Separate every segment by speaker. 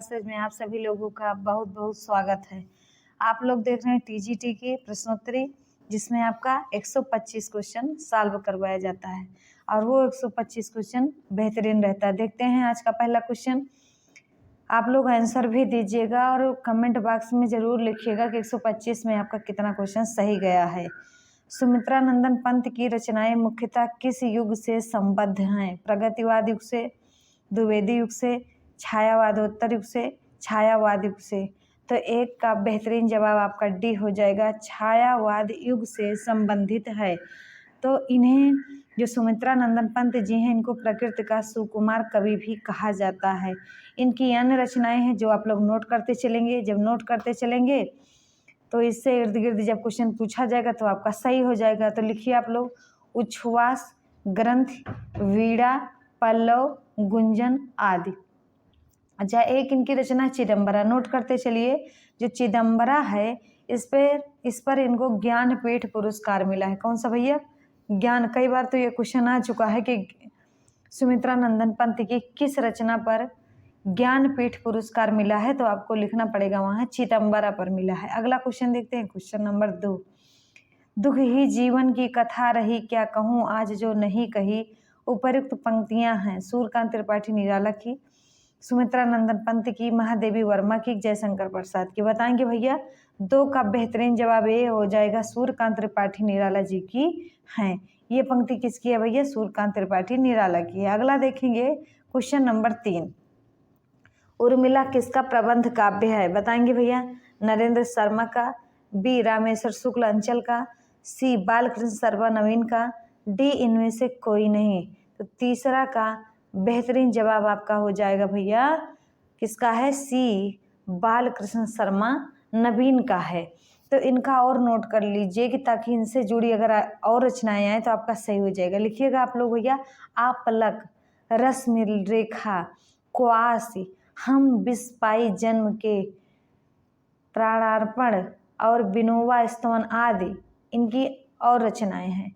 Speaker 1: Classes में आप सभी लोगों का बहुत बहुत स्वागत है। आप लोग देख रहे हैं टीजीटी के प्रश्नोत्तरी, जिसमें आपका 125 क्वेश्चन सॉल्व करवाया जाता है और वो 125 क्वेश्चन बेहतरीन रहता है। देखते हैं आज का पहला क्वेश्चन। आप लोग आंसर भी दीजिएगा और कमेंट बॉक्स में ज़रूर लिखिएगा कि 125 में आपका कितना क्वेश्चन सही गया है। सुमित्रा नंदन पंत की रचनाएं मुख्यतः किस युग से संबद्ध हैं? प्रगतिवाद युग से, द्विवेदी युग से, छायावादोत्तर युग से, छायावाद युग से। तो एक का बेहतरीन जवाब आपका डी हो जाएगा, छायावाद युग से संबंधित है। तो इन्हें जो सुमित्रा नंदन पंत जी हैं, इनको प्रकृति का सुकुमार कवि भी कहा जाता है। इनकी अन्य रचनाएं हैं जो आप लोग नोट करते चलेंगे। जब नोट करते चलेंगे तो इससे इर्द गिर्द जब क्वेश्चन पूछा जाएगा तो आपका सही हो जाएगा। तो लिखिए आप लोग, उच्छ्वास, ग्रंथ, वीणा, पल्लव, गुंजन आदि। अच्छा, एक इनकी रचना चिदम्बरा, नोट करते चलिए। जो चिदम्बरा है, इस पर इनको ज्ञानपीठ पुरस्कार मिला है। कौन सा भैया? ज्ञान। कई बार तो ये क्वेश्चन आ चुका है कि सुमित्रा नंदन पंत की किस रचना पर ज्ञानपीठ पुरस्कार मिला है, तो आपको लिखना पड़ेगा वहाँ चिदम्बरा पर मिला है। अगला क्वेश्चन देखते हैं, क्वेश्चन नंबर 2। दुख ही जीवन की कथा रही, क्या कहूँ आज जो नहीं कही। उपयुक्त पंक्तियां हैं सूर्यकांत त्रिपाठी निराला की, सुमित्रा नंदन पंत की, महादेवी वर्मा की, जयशंकर प्रसाद की। बताएंगे भैया। 2 का बेहतरीन जवाब ये हो जाएगा, सूर्यकांत त्रिपाठी निराला जी की हैं। ये पंक्ति किसकी है भैया? सूर्यकांत त्रिपाठी निराला की है। अगला देखेंगे, क्वेश्चन नंबर 3। उर्मिला किसका प्रबंध काव्य है? बताएंगे भैया। नरेंद्र शर्मा का, बी रामेश्वर शुक्ल अंचल का, सी बालकृष्ण शर्मा नवीन का, डी इनमें से कोई नहीं। तो तीसरा का बेहतरीन जवाब आपका हो जाएगा भैया, किसका है? सी बालकृष्ण शर्मा नवीन का है। तो इनका और नोट कर लीजिए कि ताकि इनसे जुड़ी अगर और रचनाएं आए तो आपका सही हो जाएगा। लिखिएगा आप लोग भैया, आप पलक, रश्मि रेखा, क्वासी, हम बिस्पाई जन्म के, प्राणार्पण और विनोबा स्तवन आदि इनकी और रचनाएं हैं।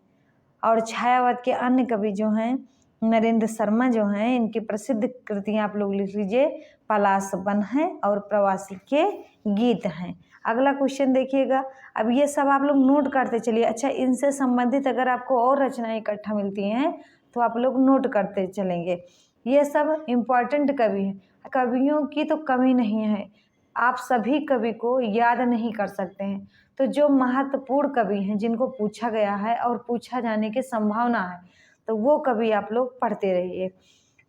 Speaker 1: और छायावाद के अन्य कवि जो हैं, नरेंद्र शर्मा जो हैं, इनकी प्रसिद्ध कृतियां आप लोग लिख लीजिए, पलाश वन है और प्रवासी के गीत हैं। अगला क्वेश्चन देखिएगा। अब ये सब आप लोग नोट करते चलिए। अच्छा, इनसे संबंधित अगर आपको और रचनाएं इकट्ठा मिलती हैं तो आप लोग नोट करते चलेंगे। ये सब इम्पॉर्टेंट कवि हैं, कवियों की तो कमी नहीं है। आप सभी कवि को याद नहीं कर सकते हैं, तो जो महत्वपूर्ण कवि हैं, जिनको पूछा गया है और पूछा जाने की संभावना है, तो वो कवि आप लोग पढ़ते रहिए।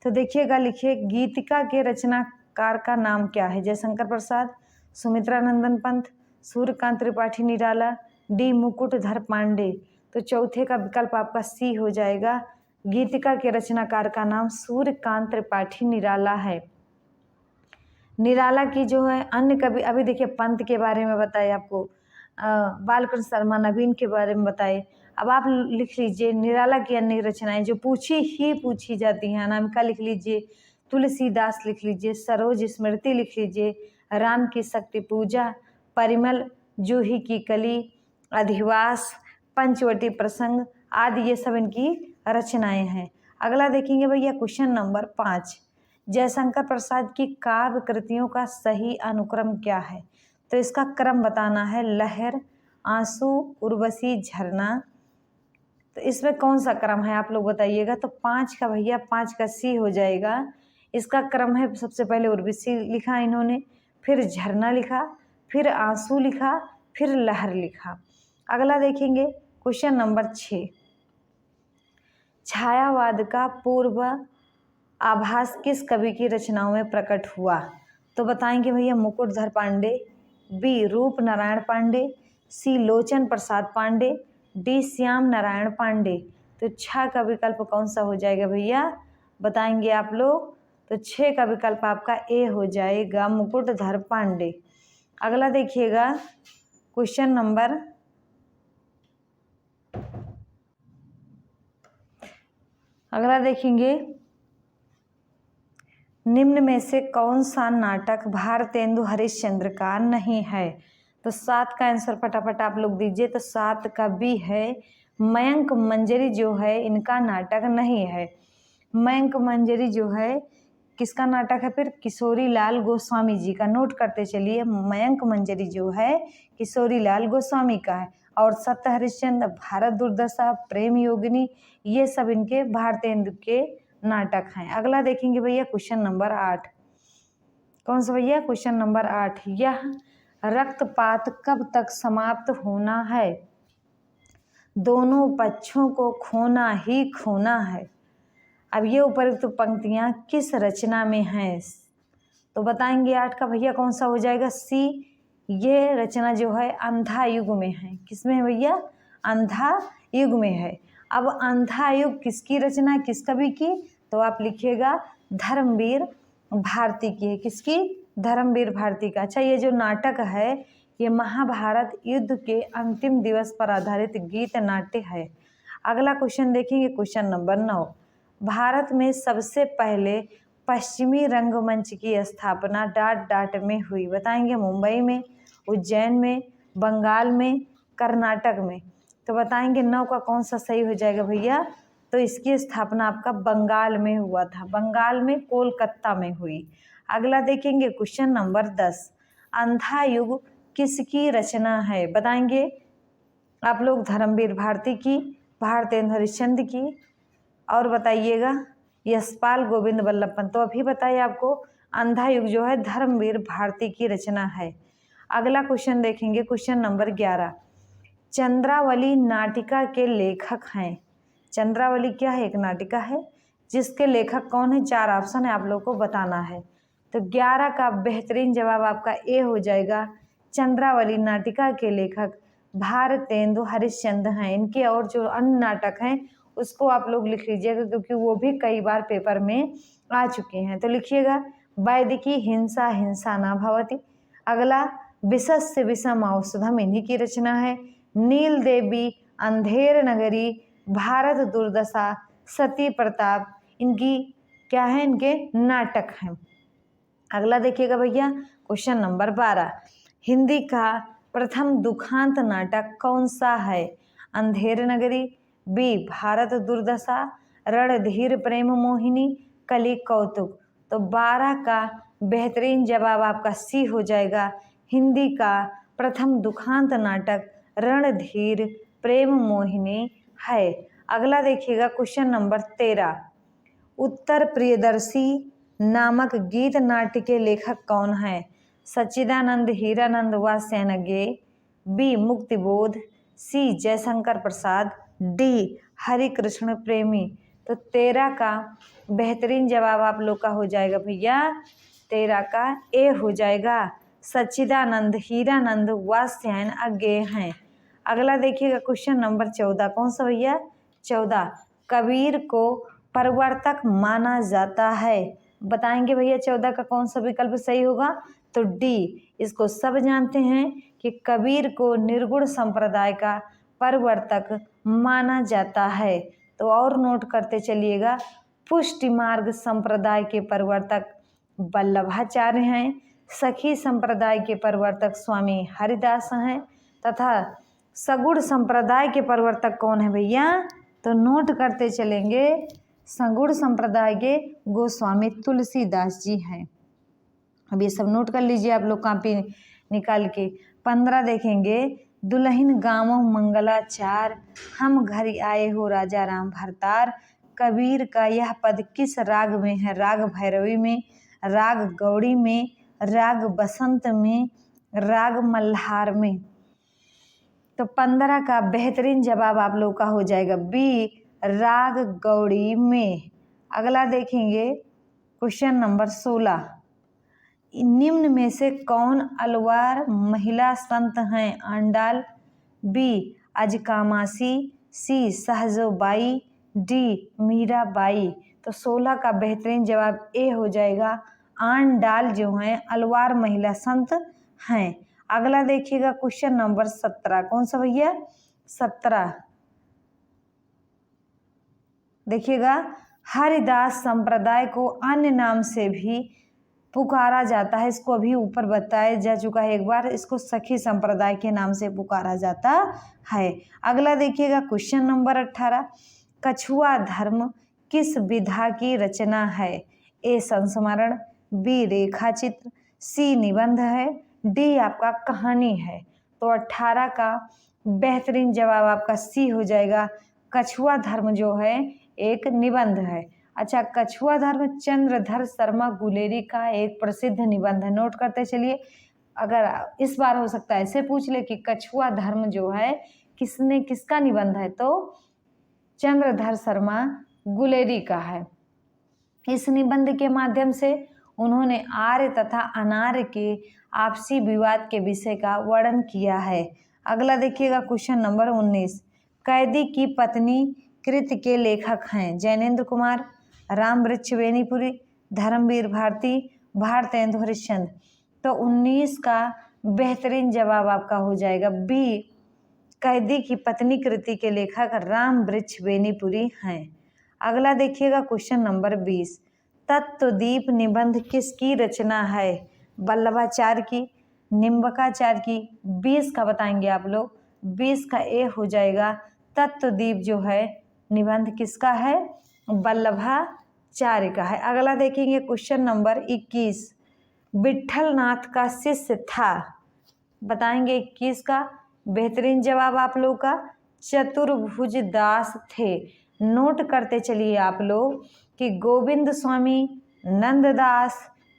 Speaker 1: तो देखिएगा, लिखिए, गीतिका के रचनाकार का नाम क्या है? जयशंकर प्रसाद, सुमित्रा नंदन पंत, सूर्यकांत त्रिपाठी निराला, डी मुकुटधर पांडे। तो चौथे का विकल्प आपका सी हो जाएगा। गीतिका के रचनाकार का नाम सूर्यकांत त्रिपाठी निराला है। निराला की जो है अन्य कवि, अभी देखिए पंत के बारे में बताए आपको, बालकृष्ण शर्मा नवीन के बारे में बताए। अब आप लिख लीजिए निराला की अन्य रचनाएं जो पूछी जाती हैं। अनामिका लिख लीजिए, तुलसीदास लिख लीजिए, सरोज स्मृति लिख लीजिए, राम की शक्ति पूजा, परिमल, जूही की कली, अधिवास, पंचवटी प्रसंग आदि, ये सब इनकी रचनाएं हैं। अगला देखेंगे भैया, क्वेश्चन नंबर 5। जयशंकर प्रसाद की काव्य कृतियों का सही अनुक्रम क्या है? तो इसका क्रम बताना है। लहर, आंसू, उर्वशी, झरना। तो इसमें कौन सा क्रम है आप लोग बताइएगा। तो 5 का भैया, 5 का सी हो जाएगा। इसका क्रम है, सबसे पहले उर्वशी लिखा इन्होंने, फिर झरना लिखा, फिर आंसू लिखा, फिर लहर लिखा। अगला देखेंगे, क्वेश्चन नंबर 6। छायावाद का पूर्व आभास किस कवि की रचनाओं में प्रकट हुआ? तो बताएंगे भैया, मुकुटधर पांडे, बी रूप नारायण पांडे, सी लोचन प्रसाद पांडे, डी श्याम नारायण पांडे। तो 6 का विकल्प कौन सा हो जाएगा भैया? बताएंगे आप लोग। तो 6 का विकल्प आपका ए हो जाएगा, मुकुटधर पांडे। अगला देखिएगा, क्वेश्चन नंबर, अगला देखेंगे, निम्न में से कौन सा नाटक भारतेंदु हरिश्चंद्र का नहीं है? तो 7 का आंसर फटाफट आप लोग दीजिए। तो 7 का बी है, मयंक मंजरी जो है इनका नाटक नहीं है। मयंक मंजरी जो है किसका नाटक है फिर? किशोरी लाल गोस्वामी जी का। नोट करते चलिए, मयंक मंजरी जो है किशोरी लाल गोस्वामी का है। और सत्य हरिश्चंद्र, भारत दुर्दशा, प्रेम योगिनी, ये सब इनके भारतेंदु के नाटक हैं। अगला देखेंगे भैया क्वेश्चन नंबर 8। कौन सा भैया? Question number 8। यह रक्तपात कब तक समाप्त होना है? दोनों पक्षों को खोना ही खोना है। अब ये उपरोक्त पंक्तियां किस रचना में हैं? तो बताएंगे 8 का भैया कौन सा हो जाएगा? सी। ये रचना जो है अंधा युग में है। किसमें है भैया? अंधा युग में है। अब अंधा युग किसकी रचना, किस कवि की? तो आप लिखिएगा धर्मवीर भारती की है। किसकी? धर्मवीर भारती का। अच्छा, ये जो नाटक है ये महाभारत युद्ध के अंतिम दिवस पर आधारित गीत नाट्य है। अगला क्वेश्चन देखेंगे, क्वेश्चन नंबर 9। भारत में सबसे पहले पश्चिमी रंगमंच की स्थापना डाट डाट में हुई। बताएंगे मुंबई में, उज्जैन में, बंगाल में, कर्नाटक में। तो बताएंगे 9 का कौन सा सही हो जाएगा भैया? तो इसकी स्थापना आपका बंगाल में हुआ था। बंगाल में कोलकाता में हुई। अगला देखेंगे क्वेश्चन नंबर 10। अंधा युग किसकी रचना है? बताएंगे आप लोग धर्मवीर भारती की, भारतेंदु हरिश्चंद्र की, और बताइएगा यशपाल गोविंद वल्लभ पंत। तो अभी बताइए आपको अंधा युग जो है धर्मवीर भारती की रचना है। अगला क्वेश्चन देखेंगे, क्वेश्चन नंबर 11। चंद्रावली नाटिका के लेखक हैं। चंद्रावली क्या है? एक नाटिका है जिसके लेखक कौन है? 4 ऑप्शन है, आप लोग को बताना है। तो 11 का बेहतरीन जवाब आपका ए हो जाएगा। चंद्रावली नाटिका के लेखक भारतेंदु हरिश्चंद्र हैं। इनके और जो अन्य नाटक हैं उसको आप लोग लिख लीजिएगा, क्योंकि वो भी कई बार पेपर में आ चुके हैं। तो लिखिएगा वैदिकी हिंसा हिंसा न भवति। अगला विषस्य विषम औषधम, इन्हीं की रचना है। नील देवी, अंधेर नगरी, भारत दुर्दशा, सती प्रताप, इनकी क्या है? इनके नाटक हैं। अगला देखिएगा भैया क्वेश्चन नंबर 12। हिंदी का प्रथम दुखांत नाटक कौन सा है? अंधेर नगरी, बी भारत दुर्दशा, रणधीर प्रेम मोहिनी, कली कौतुक। तो 12 का बेहतरीन जवाब आपका सी हो जाएगा। हिंदी का प्रथम दुखांत नाटक रणधीर प्रेम मोहिनी है। अगला देखिएगा क्वेश्चन नंबर 13। उत्तर प्रियदर्शी नामक गीत नाट्य के लेखक कौन है? सच्चिदानंद, हीरानंद व सेनगे, बी मुक्तिबोध, सी जयशंकर प्रसाद, डी हरिकृष्ण प्रेमी। तो 13 का बेहतरीन जवाब आप लोग का हो जाएगा भैया, 13 का ए हो जाएगा। सच्चिदानंद, हीरानंद व सेन अज्ञे हैं। अगला देखिएगा क्वेश्चन नंबर 14। कौन सा भैया? 14। कबीर को प्रवर्तक माना जाता है। बताएंगे भैया 14 का कौन सा विकल्प सही होगा? तो डी। इसको सब जानते हैं कि कबीर को निर्गुण संप्रदाय का प्रवर्तक माना जाता है। तो और नोट करते चलिएगा, पुष्टि मार्ग संप्रदाय के प्रवर्तक वल्लभाचार्य हैं, सखी संप्रदाय के प्रवर्तक स्वामी हरिदास हैं, तथा सगुण संप्रदाय के प्रवर्तक कौन है भैया? तो नोट करते चलेंगे, सगुण संप्रदाय के गोस्वामी तुलसीदास जी हैं। अब ये सब नोट कर लीजिए आप लोग कॉपी निकाल के। 15 देखेंगे, दुल्हन गाँवों मंगलाचार, हम घर आए हो राजा राम भरतार। कबीर का यह पद किस राग में है? राग भैरवी में, राग गौड़ी में, राग बसंत में, राग मल्हार में। तो 15 का बेहतरीन जवाब आप लोग का हो जाएगा बी, राग गौड़ी में। अगला देखेंगे क्वेश्चन नंबर 16। निम्न में से कौन अलवार महिला संत हैं? आंडाल, बी अजकामासी, सी सहजोबाई, डी मीराबाई। तो 16 का बेहतरीन जवाब ए हो जाएगा। आंडाल जो हैं अलवार महिला संत हैं। अगला देखिएगा क्वेश्चन नंबर 17। कौन सा भैया? 17 देखिएगा, हरिदास संप्रदाय को अन्य नाम से भी पुकारा जाता है। इसको अभी ऊपर बताया जा चुका है एक बार, इसको सखी संप्रदाय के नाम से पुकारा जाता है। अगला देखिएगा क्वेश्चन नंबर 18। कछुआ धर्म किस विधा की रचना है? ए संस्मरण, बी रेखा चित्र, सी निबंध है, डी आपका कहानी है। तो 18 का बेहतरीन जवाब आपका सी हो जाएगा। कछुआ धर्म जो है एक निबंध है। अच्छा, कछुआ धर्म चंद्रधर शर्मा गुलेरी का एक प्रसिद्ध निबंध है, नोट करते चलिए। अगर इस बार हो सकता है ऐसे पूछ ले कि कछुआ धर्म जो है किसका निबंध है, तो चंद्रधर शर्मा गुलेरी का है। इस निबंध के माध्यम से उन्होंने आर्य तथा अनार्य के आपसी विवाद के विषय का वर्णन किया है। अगला देखिएगा क्वेश्चन नंबर 19। कैदी की पत्नी कृत के लेखक हैं जैनेन्द्र कुमार, रामवृक्ष बेनीपुरी, धर्मवीर भारती, भारतेंदु हरिश्चंद्र। तो 19 का बेहतरीन जवाब आपका हो जाएगा बी, कैदी की पत्नी कृति के लेखक रामवृक्ष बेनीपुरी हैं। अगला देखिएगा क्वेश्चन नंबर 20। तत्वदीप निबंध किसकी रचना है? वल्लभाचार्य की, निम्बकाचार्य की। 20 का बताएंगे आप लोग। 20 का ए हो जाएगा। तत्वदीप जो है निबंध किसका है? वल्लभाचार्य का है। अगला देखेंगे क्वेश्चन नंबर 21। विट्ठल नाथ का शिष्य था, बताएंगे 21 का। बेहतरीन जवाब आप लोग का चतुर्भुज दास थे। नोट करते चलिए आप लोग कि गोविंद स्वामी, नंददास,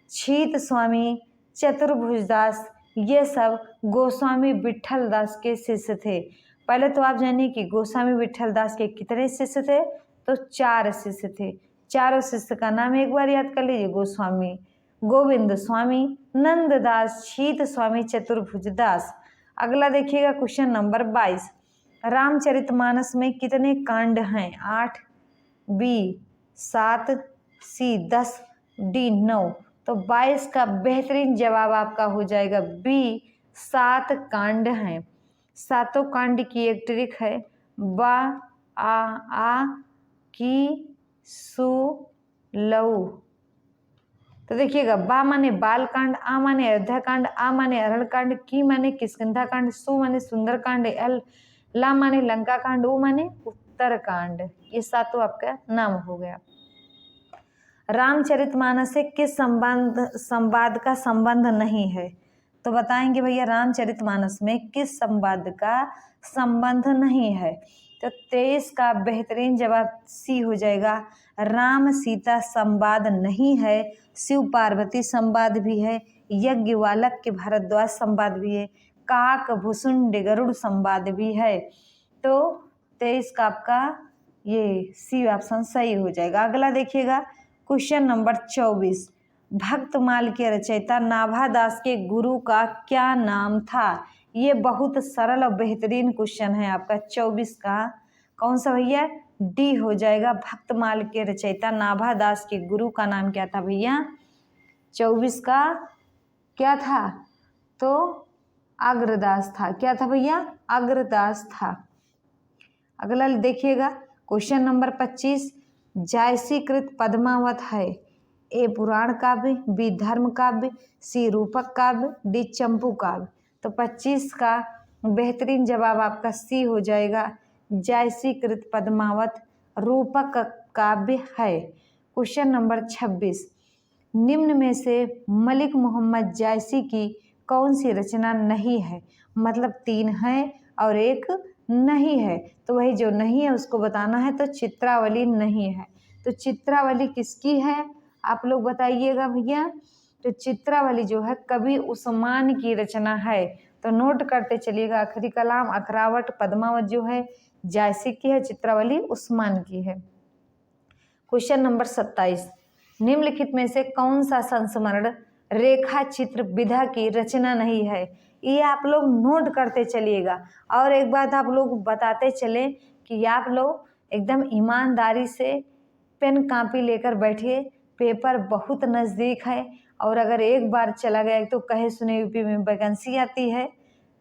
Speaker 1: छीत स्वामी, चतुर्भुज दास, ये सब गोस्वामी विट्ठल दास के शिष्य थे। पहले तो आप जानिए कि गोस्वामी विट्ठल दास के कितने शिष्य थे, तो 4 शिष्य थे। चारों शिष्य का नाम एक बार याद कर लीजिए। गोस्वामी गोविंद स्वामी, नंददास, छीत स्वामी, चतुर्भुज दास। अगला देखिएगा क्वेश्चन नंबर 22। रामचरितमानस में कितने कांड हैं? 8, बी 7, सी 10, डी 9। तो 22 का बेहतरीन जवाब आपका हो जाएगा बी, 7 कांड हैं। 7 कांड की एक ट्रिक है, बा आ की सु लऊ। तो देखिएगा, बा माने बाल कांड, आ माने अयोध्या कांड, आ माने अरहड़ कांड, की माने किष्किंधा कांड, सु माने सुंदर कांड, ला माने लंका कांड, ऊ माने उत्तर कांड। ये 7 आपका नाम हो गया। रामचरितमानस से किस संवाद का संबंध नहीं है? तो बताएंगे भैया रामचरितमानस में किस संवाद का संबंध नहीं है? तो 23 का बेहतरीन जवाब सी हो जाएगा। राम सीता संवाद नहीं है, शिव पार्वती संवाद भी है, यज्ञवालक के भारद्वाज संवाद भी है, काक भुसुंड गरुड़ संवाद भी है। तो 23 का आपका ये सी ऑप्शन सही हो जाएगा। अगला देखिएगा क्वेश्चन नंबर 24। भक्तमाल के रचयिता नाभादास के गुरु का क्या नाम था? ये बहुत सरल और बेहतरीन क्वेश्चन है आपका। 24 का कौन सा भैया? डी हो जाएगा। भक्तमाल के रचयिता नाभादास के गुरु का नाम क्या था भैया? 24 का क्या था? तो अग्रदास था। क्या था भैया? अग्रदास था। अगला देखिएगा क्वेश्चन नंबर 25। जायसीकृत पद्मावत है? ए पुराण काव्य, बी धर्म काव्य, सी रूपक काव्य, डी चंपू काव्य। तो 25 का बेहतरीन जवाब आपका सी हो जाएगा। जायसीकृत पद्मावत रूपक काव्य है। Question number 26। निम्न में से मलिक मोहम्मद जायसी की कौन सी रचना नहीं है? मतलब 3 है और एक नहीं है, तो वही जो नहीं है उसको बताना है। तो चित्रावली नहीं है। तो चित्रावली किसकी है आप लोग बताइएगा भैया? तो चित्रावली जो है कवि उस्मान की रचना है। तो नोट करते चलिएगा, आखिरी कलाम अखरावट पद्मावत जो है जायसी की है, चित्रावली उस्मान की है। Question number 27। निम्नलिखित में से कौन सा संस्मरण रेखा चित्र विधा की रचना नहीं है? ये आप लोग नोट करते चलिएगा। और एक बात आप लोग बताते चले कि आप लोग एकदम ईमानदारी से पेन कापी लेकर बैठिए। पेपर बहुत नज़दीक है और अगर एक बार चला गया तो कहे सुने यूपी में वैकेंसी आती है,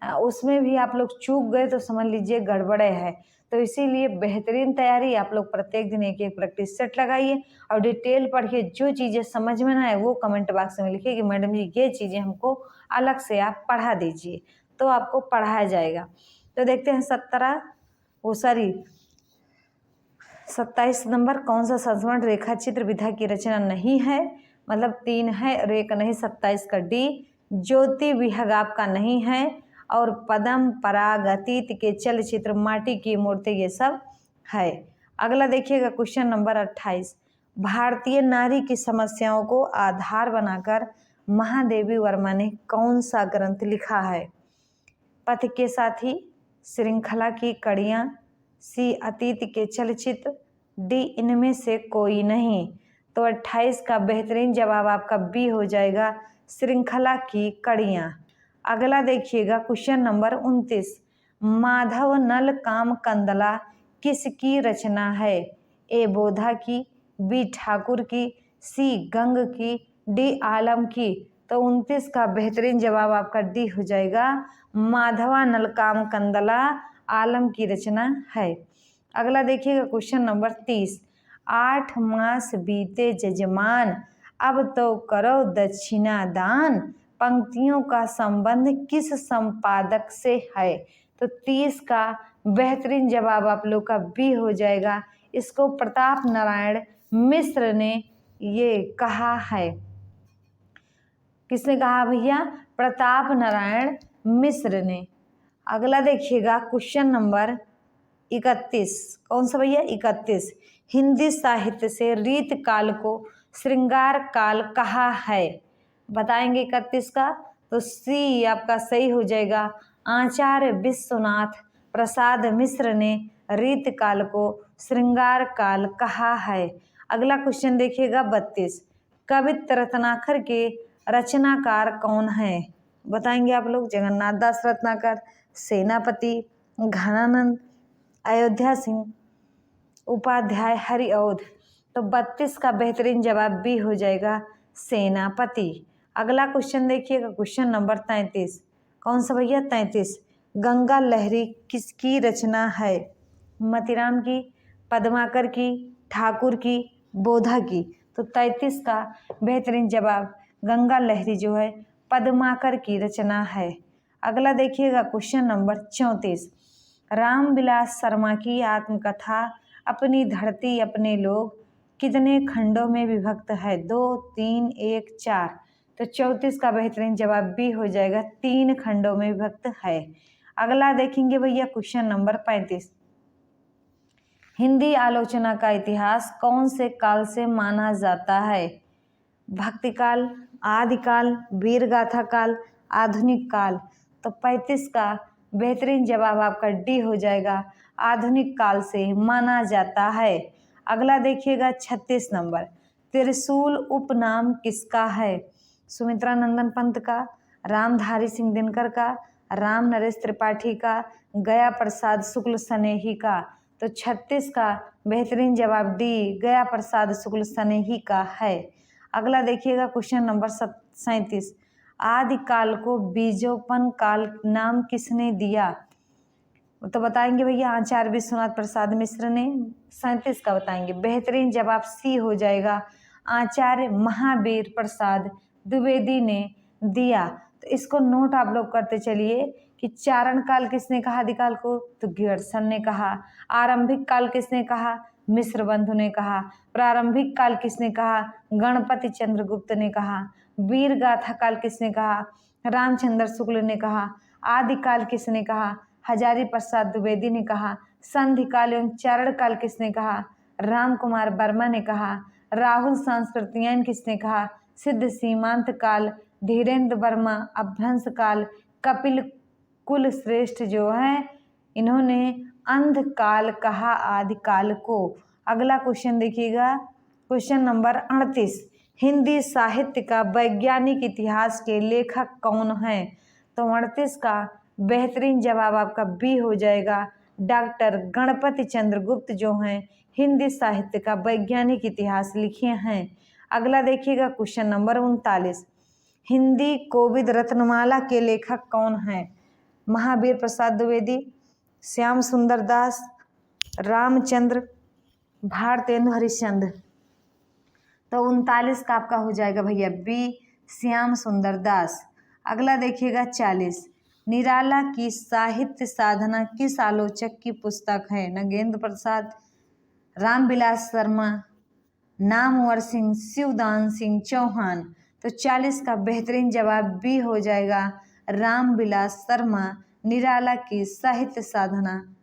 Speaker 1: उसमें भी आप लोग चूक गए तो समझ लीजिए गड़बड़े है। तो इसीलिए बेहतरीन तैयारी आप लोग प्रत्येक दिन एक प्रैक्टिस सेट लगाइए और डिटेल पढ़िए। जो चीज़ें समझ में ना आए वो कमेंट बॉक्स में लिखिए कि मैडम जी ये चीज़ें हमको अलग से आप पढ़ा दीजिए, तो आपको पढ़ाया जाएगा। तो देखते हैं 27 नंबर, कौन सा संस्मरण रेखा चित्र विधा की रचना नहीं है, मतलब 3 है और 1 नहीं, 27 का डी। ज्योति विहग आपका नहीं है, और पदम पराग अतीत के चलचित्र माटी की मूर्ति ये सब है। अगला देखिएगा क्वेश्चन नंबर 28, भारतीय नारी की समस्याओं को आधार बनाकर महादेवी वर्मा ने कौन सा ग्रंथ लिखा है? पथ के साथी, श्रृंखला की कड़ियाँ, सी अतीत के चलचित्र, डी इनमें से कोई नहीं। तो 28 का बेहतरीन जवाब आपका बी हो जाएगा, श्रृंखला की कड़ियाँ। अगला देखिएगा क्वेश्चन नंबर 29, माधव नल काम कंदला किसकी रचना है? ए बोधा की, बी ठाकुर की, सी गंग की, डी आलम की। तो 29 का बेहतरीन जवाब आपका डी हो जाएगा, माधवा नलकाम कंदला आलम की रचना है। अगला देखिएगा क्वेश्चन नंबर 30, 8 मास बीते जजमान अब तो करो दक्षिणा दान, पंक्तियों का संबंध किस संपादक से है? तो 30 का बेहतरीन जवाब आप लोग का बी हो जाएगा, इसको प्रताप नारायण मिश्र ने ये कहा है। किसने कहा भैया? प्रताप नारायण मिश्र ने। अगला देखिएगा क्वेश्चन नंबर 31, कौन सा भैया? 31, हिंदी साहित्य से रीत काल को श्रृंगार काल कहा है, बताएंगे 31 का? तो सी आपका सही हो जाएगा, आचार्य विश्वनाथ प्रसाद मिश्र ने रीत काल को श्रृंगार काल कहा है। अगला क्वेश्चन देखिएगा 32, कवित्त रत्नाकर के रचनाकार कौन है, बताएंगे आप लोग? जगन्नाथ दास रत्नाकर, सेनापति, घनानंद, अयोध्या सिंह उपाध्याय, हरिऔध। तो 32 का बेहतरीन जवाब बी हो जाएगा, सेनापति। अगला क्वेश्चन देखिएगा क्वेश्चन नंबर 33, कौन सा भैया? 33, गंगा लहरी किसकी रचना है? मतीराम की, पद्माकर की, ठाकुर की, बोधा की। तो 33 का बेहतरीन जवाब गंगा लहरी जो है पद्माकर की रचना है। अगला देखिएगा क्वेश्चन नंबर 34, रामविलास शर्मा की आत्मकथा अपनी धरती अपने लोग कितने खंडों में विभक्त है? 2, 3, 1, 4। तो 34 का बेहतरीन जवाब बी हो जाएगा, 3 खंडों में विभक्त है। अगला देखेंगे भैया क्वेश्चन नंबर 35, हिंदी आलोचना का इतिहास कौन से काल से माना जाता है? भक्ति काल, आदिकाल, वीरगाथा काल, आधुनिक काल। तो 35 का बेहतरीन जवाब आपका डी हो जाएगा, आधुनिक काल से माना जाता है। अगला देखिएगा 36 नंबर, त्रिशूल उपनाम किसका है? सुमित्रा नंदन पंत का, रामधारी सिंह दिनकर का, राम नरेश त्रिपाठी का, गया प्रसाद शुक्ल स्नेही का। तो 36 का बेहतरीन जवाब डी, गया प्रसाद शुक्ल स्नेही का है। अगला देखिएगा क्वेश्चन नंबर 37, आदिकाल को बीजोपन काल नाम किसने दिया? तो बताएंगे भैया आचार्य विश्वनाथ प्रसाद मिश्र ने। 37 का बताएंगे, बेहतरीन जवाब सी हो जाएगा, आचार्य महावीर प्रसाद द्विवेदी ने दिया। तो इसको नोट आप लोग करते चलिए कि चारण काल किसने कहा आदिकाल को? तो ग्यर्सन ने कहा। आरंभिक काल किसने कहा? मिश्र बंधु ने कहा। प्रारंभिक काल किसने कहा? गणपति चंद्रगुप्त ने कहा। वीर गाथा काल किसने कहा? रामचंद्र शुक्ल ने कहा। आदिकाल किसने कहा? हजारी प्रसाद द्विवेदी ने कहा। संधि काल एवं चारण काल किसने कहा? राम कुमार वर्मा ने कहा। राहुल संस्कृतियान किसने कहा? सिद्ध सीमांत काल धीरेन्द्र वर्मा। अभ्रंश काल कपिल कुल श्रेष्ठ जो है इन्होंने अंधकाल कहा आदिकाल को। अगला क्वेश्चन देखिएगा क्वेश्चन नंबर 38, हिंदी साहित्य का वैज्ञानिक इतिहास के लेखक कौन है? तो 38 का बेहतरीन जवाब आपका बी हो जाएगा, डॉक्टर गणपति चंद्रगुप्त जो हैं हिंदी साहित्य का वैज्ञानिक इतिहास लिखे हैं। अगला देखिएगा क्वेश्चन नंबर 39, हिंदी कोविद रत्नमाला के लेखक कौन हैं? महावीर प्रसाद द्विवेदी, श्याम सुंदर दास, रामचंद्र, भारतेंदु हरिश्चंद्र। तो 39 का आपका हो जाएगा भैया बी, श्याम सुंदर दास। अगला देखिएगा 40, निराला की साहित्य साधना किस आलोचक की पुस्तक है? नगेंद्र प्रसाद, रामविलास शर्मा, नामवर सिंह, शिवदान सिंह चौहान। तो 40 का बेहतरीन जवाब बी हो जाएगा, रामविलास शर्मा। निराला की साहित्य साधना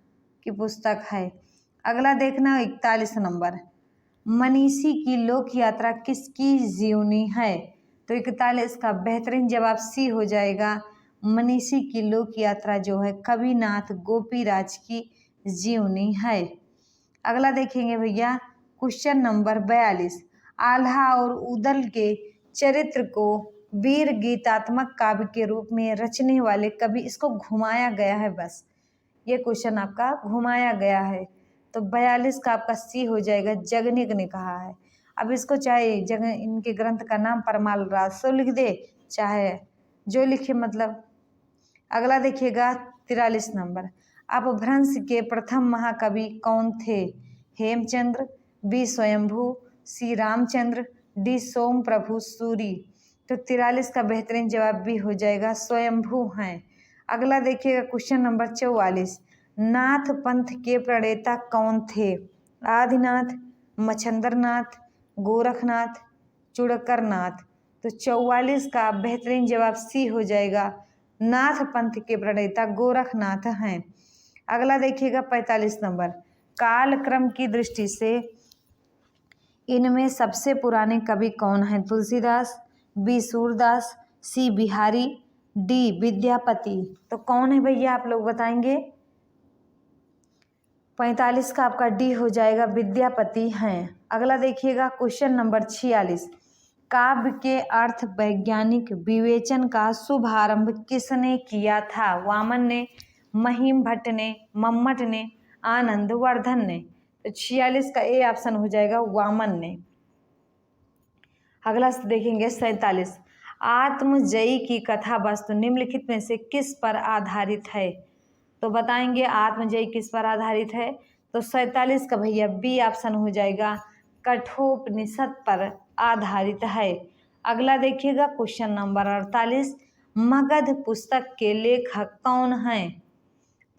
Speaker 1: की पुस्तक है। अगला देखना 41 नंबर, मनीषी की लोक यात्रा किसकी जीवनी है? तो 41 का बेहतरीन जवाब सी हो जाएगा, मनीषी की लोक यात्रा जो है कविनाथ गोपीराज की जीवनी है। अगला देखेंगे भैया क्वेश्चन नंबर 42, आल्हा और उदल के चरित्र को वीर गीतात्मक काव्य के रूप में रचने वाले कवि, इसको घुमाया गया है, बस ये क्वेश्चन आपका घुमाया गया है। तो 42 का आपका सी हो जाएगा, जगनिक ने कहा है। अब इसको चाहे इनके ग्रंथ का नाम परमाल रासो लिख दे, चाहे जो लिखे मतलब। अगला देखिएगा 43 नंबर, अपभ्रंश के प्रथम महाकवि कौन थे? हेमचंद्र, बी स्वयंभू, सी रामचंद्र, डी सोम प्रभु सूरी। तो 43 का बेहतरीन जवाब भी हो जाएगा, स्वयंभू हैं। अगला देखिएगा क्वेश्चन नंबर 44, नाथ पंथ के प्रणेता कौन थे? आदिनाथ, मच्छंद्रनाथ, गोरखनाथ, चुड़करनाथ। तो 44 का बेहतरीन जवाब सी हो जाएगा, नाथ पंथ के प्रणेता गोरखनाथ हैं। अगला देखिएगा 45 नंबर, कालक्रम की दृष्टि से इनमें सबसे पुराने कवि कौन हैं? तुलसीदास, बी सूरदास, सी बिहारी, डी विद्यापति। तो कौन है भैया, आप लोग बताएंगे? 45 का आपका डी हो जाएगा, विद्यापति हैं। अगला देखिएगा क्वेश्चन नंबर 46, काव्य के अर्थ वैज्ञानिक विवेचन का शुभारंभ किसने किया था? वामन ने, महिम भट्ट ने, मम्मट ने, आनंद वर्धन ने। तो 46 का ए ऑप्शन हो जाएगा, वामन ने। अगला देखेंगे 47, आत्मजयी की कथा वस्तु निम्नलिखित में से किस पर आधारित है? तो बताएंगे आत्मजयी किस पर आधारित है? तो 47 का भैया बी ऑप्शन हो जाएगा, कठोपनिषद पर आधारित है। अगला देखिएगा क्वेश्चन नंबर 48, मगध पुस्तक के लेखक कौन हैं?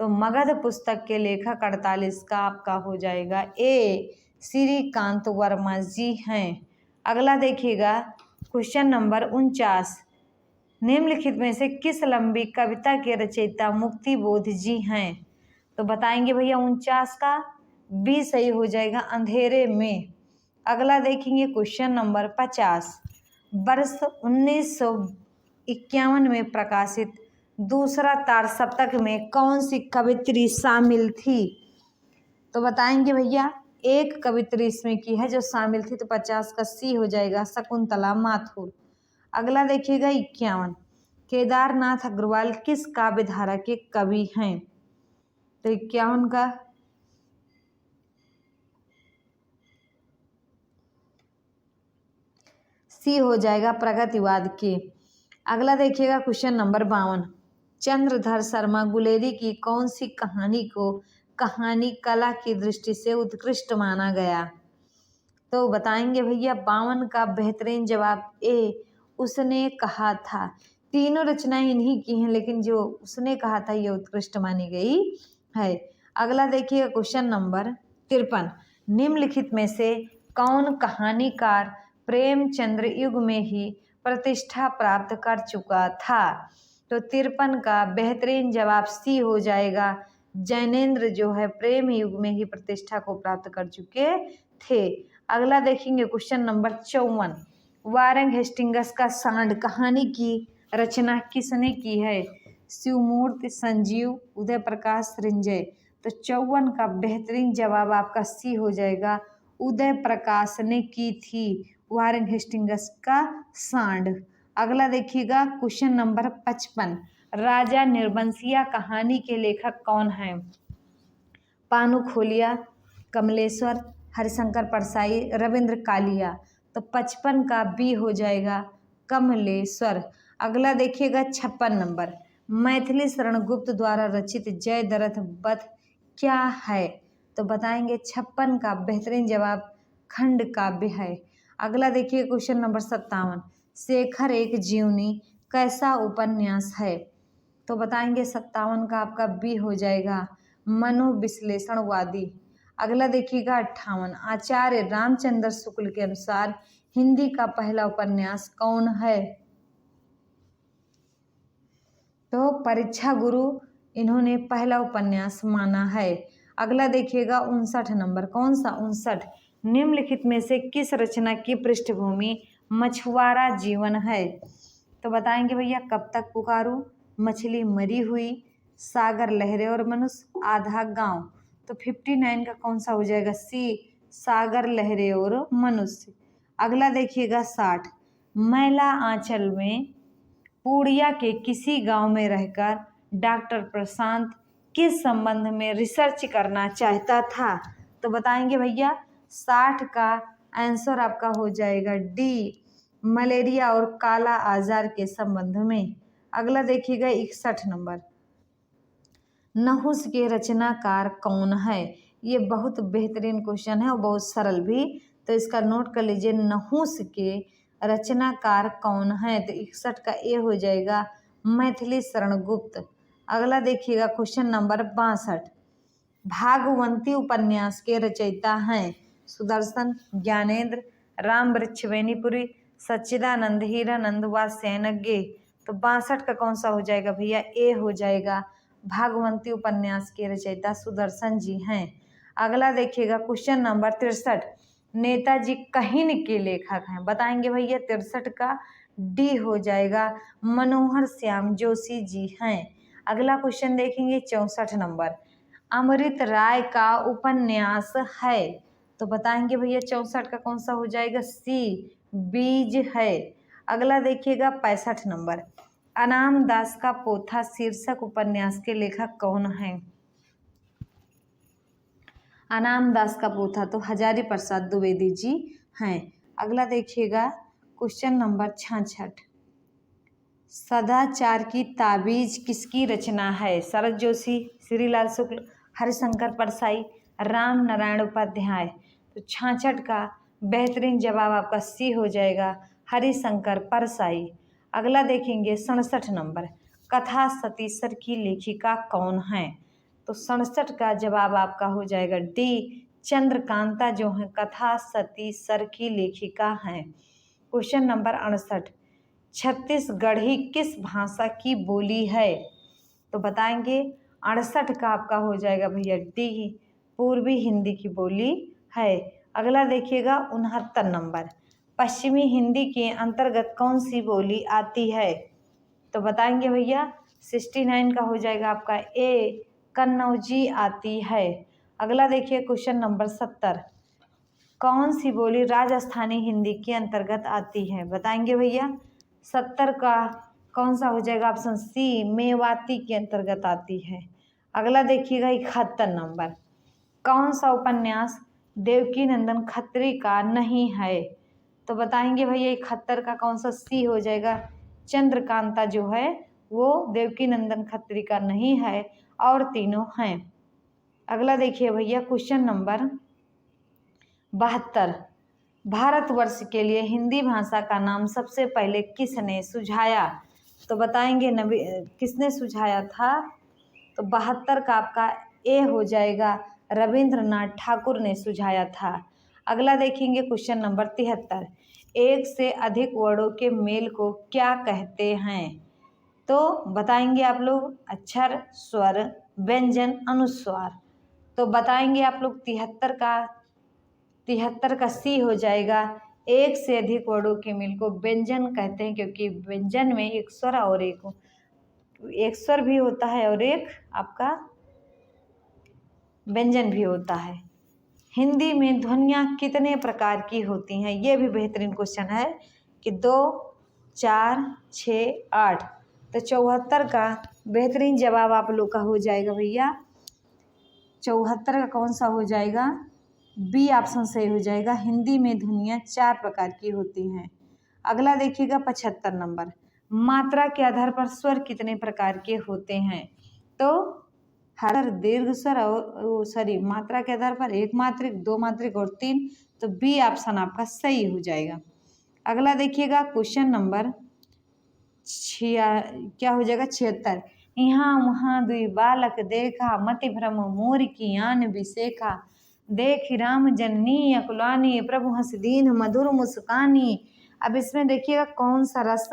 Speaker 1: तो मगध पुस्तक के लेखक 48 का आपका हो जाएगा ए श्रीकांत वर्मा जी हैं। अगला देखिएगा क्वेश्चन नंबर 49, निम्नलिखित में से किस लंबी कविता के रचयिता मुक्तिबोध जी हैं? तो बताएंगे भैया 49 का बी सही हो जाएगा, अंधेरे में। अगला देखेंगे क्वेश्चन नंबर 50, वर्ष 1951 में प्रकाशित दूसरा तार सप्तक में कौन सी कवित्री शामिल थी? तो बताएंगे भैया एक कवित्री इसमें की है जो शामिल थी। तो 50 का सी हो जाएगा, शकुंतला माथुर। अगला देखिएगा 51, केदारनाथ अग्रवाल किस काव्य धारा के कवि हैं? तो 51 का सी हो जाएगा, प्रगतिवाद के। अगला देखिएगा क्वेश्चन नंबर 52, चंद्रधर शर्मा गुलेरी की कौन सी कहानी को कहानी कला की दृष्टि से उत्कृष्ट माना गया? तो बताएंगे भैया 52 का बेहतरीन जवाब ए, उसने कहा था। तीनों रचनाएं इन्हीं की हैं, लेकिन जो उसने कहा था ये उत्कृष्ट मानी गई है। अगला देखिए क्वेश्चन नंबर 53, निम्नलिखित में से कौन कहानीकार प्रेमचंद्र युग में ही प्रतिष्ठा प्राप्त कर चुका था? तो 53 का बेहतरीन जवाब सी हो जाएगा, जैनेन्द्र जो है प्रेम युग में ही प्रतिष्ठा को प्राप्त कर चुके थे। अगला देखेंगे क्वेश्चन नंबर 54, वारेंग हेस्टिंगस का सांड कहानी की रचना किसने की है? शिवमूर्ति, संजीव, उदय प्रकाश, सृंजय। तो 54 का बेहतरीन जवाब आपका सी हो जाएगा, उदय प्रकाश ने की थी वारेंग हेस्टिंगस का सांड। अगला देखिएगा क्वेश्चन नंबर 55, राजा निर्बंसिया कहानी के लेखक कौन हैं? पानु खोलिया, कमलेश्वर, हरिशंकर परसाई, रविंद्र कालिया। तो 55 का बी हो जाएगा, कमलेश्वर। अगला देखिएगा 56 नंबर, मैथिली शरण गुप्त द्वारा रचित जयद्रथ वध क्या है? तो बताएंगे 56 का बेहतरीन जवाब खंड काव्य है। अगला देखिए क्वेश्चन नंबर 57, शेखर एक जीवनी कैसा उपन्यास है? तो बताएंगे 57 का आपका बी हो जाएगा, मनोविश्लेषणवादी। अगला देखिएगा 58, आचार्य रामचंद्र शुक्ल के अनुसार हिंदी का पहला उपन्यास कौन है? तो परीक्षा गुरु इन्होंने पहला उपन्यास माना है। अगला देखिएगा 59 नंबर, कौन सा 59, निम्नलिखित में से किस रचना की पृष्ठभूमि मछुआरा जीवन है? तो बताएंगे भैया, कब तक पुकारूं, मछली मरी हुई, सागर लहरे और मनुष्य, आधा गांव। तो 59 का कौन सा हो जाएगा? सी, सागर लहरे और मनुष्य। अगला देखिएगा 60, मैला आंचल में पूड़िया के किसी गांव में रहकर डॉक्टर प्रशांत किस संबंध में रिसर्च करना चाहता था? तो बताएंगे भैया 60 का आंसर आपका हो जाएगा डी, मलेरिया और काला आजार के संबंध में। अगला देखिएगा 61 नंबर, नहुस के रचनाकार कौन है? ये बहुत बेहतरीन क्वेश्चन है और बहुत सरल भी, तो इसका नोट कर लीजिए, नहुस के रचनाकार कौन है? तो 61 का ए हो जाएगा मैथिली शरण गुप्त। अगला देखिएगा क्वेश्चन नंबर 62, भागवंती उपन्यास के रचयिता हैं सुदर्शन, ज्ञानेंद्र, राम वृक्ष बेनीपुरी, सच्चिदानंद, हीरानंद व सेनज्ञ। तो 62 का कौन सा हो जाएगा भैया? ए हो जाएगा, भागवंती उपन्यास के रचयिता सुदर्शन जी हैं। अगला देखिएगा क्वेश्चन नंबर 63, नेताजी कहिन के लेखक हैं? बताएंगे भैया 63 का डी हो जाएगा, मनोहर श्याम जोशी जी हैं। अगला क्वेश्चन देखेंगे 64 नंबर, अमृत राय का उपन्यास है? तो बताएंगे भैया 64 का कौन सा हो जाएगा? सी, बीज है। अगला देखिएगा 65 नंबर, अनाम दास का पोथा शीर्षक उपन्यास के लेखक कौन हैं? अनाम दास का पोथा तो हजारी प्रसाद द्विवेदी जी हैं। अगला देखिएगा क्वेश्चन नंबर 66, सदाचार की ताबीज किसकी रचना है? शरद जोशी, श्रीलाल शुक्ल, हरिशंकर परसाई, राम नारायण उपाध्याय। तो 66 का बेहतरीन जवाब आपका सी हो जाएगा, हरिशंकर परसाई। अगला देखेंगे 67 नंबर, कथा सतीसर की लेखिका कौन है? तो 67 का जवाब आपका हो जाएगा डी, चंद्रकांता जो है कथा सतीसर की लेखिका हैं। क्वेश्चन नंबर 68, छत्तीसगढ़ी किस भाषा की बोली है? तो बताएंगे 68 का आपका हो जाएगा भैया डी, पूर्वी हिंदी की बोली है। अगला देखिएगा 69 नंबर, पश्चिमी हिंदी के अंतर्गत कौन सी बोली आती है? तो बताएंगे भैया 69 का हो जाएगा आपका ए, कन्नौजी आती है। अगला देखिए क्वेश्चन नंबर 70, कौन सी बोली राजस्थानी हिंदी के अंतर्गत आती है? बताएंगे भैया 70 का कौन सा हो जाएगा? ऑप्शन सी, मेवाती के अंतर्गत आती है। अगला देखिएगा 71 नंबर, कौन सा उपन्यास देवकी नंदन खत्री का नहीं है? तो बताएंगे भैया 71 का कौन सा? सी हो जाएगा, चंद्रकांता जो है वो देवकी नंदन खत्री का नहीं है और तीनों हैं। अगला देखिए भैया क्वेश्चन नंबर 72, भारतवर्ष के लिए हिंदी भाषा का नाम सबसे पहले किसने सुझाया? तो बताएंगे किसने सुझाया था? तो 72 का आपका ए हो जाएगा, रविंद्रनाथ ठाकुर ने सुझाया था। अगला देखेंगे क्वेश्चन नंबर 73, एक से अधिक वर्णों के मेल को क्या कहते हैं? तो बताएंगे आप लोग अक्षर, स्वर, व्यंजन, अनुस्वार। तो बताएंगे आप लोग 73 का सी हो जाएगा, एक से अधिक वर्णों के मेल को व्यंजन कहते हैं, क्योंकि व्यंजन में एक स्वर और एक स्वर भी होता है और एक आपका व्यंजन भी होता है। हिंदी में ध्वनियाँ कितने प्रकार की होती हैं? ये भी बेहतरीन क्वेश्चन है कि 2, 4, 6, 8। तो 74 का बेहतरीन जवाब आप लोग का हो जाएगा भैया 74 का कौन सा हो जाएगा? बी ऑप्शन सही हो जाएगा, हिंदी में ध्वनियाँ 4 प्रकार की होती हैं। अगला देखिएगा 75 नंबर, मात्रा के आधार पर स्वर कितने प्रकार के होते हैं? तो हर दीर्घ स्वर और मात्रा के आधार पर एक मात्रिक, दो मात्रिक और 3। तो बी ऑप्शन आपका सही हो जाएगा। अगला देखिएगा क्वेश्चन नंबर क्या हो जाएगा? 76, यहाँ वहाँ दुई बालक देखा, मति भ्रम मोर की आन बिसेखा, देख राम जननी अकुलानी, प्रभु हंस दीन मधुर मुस्कानी। अब इसमें देखिएगा कौन सा रस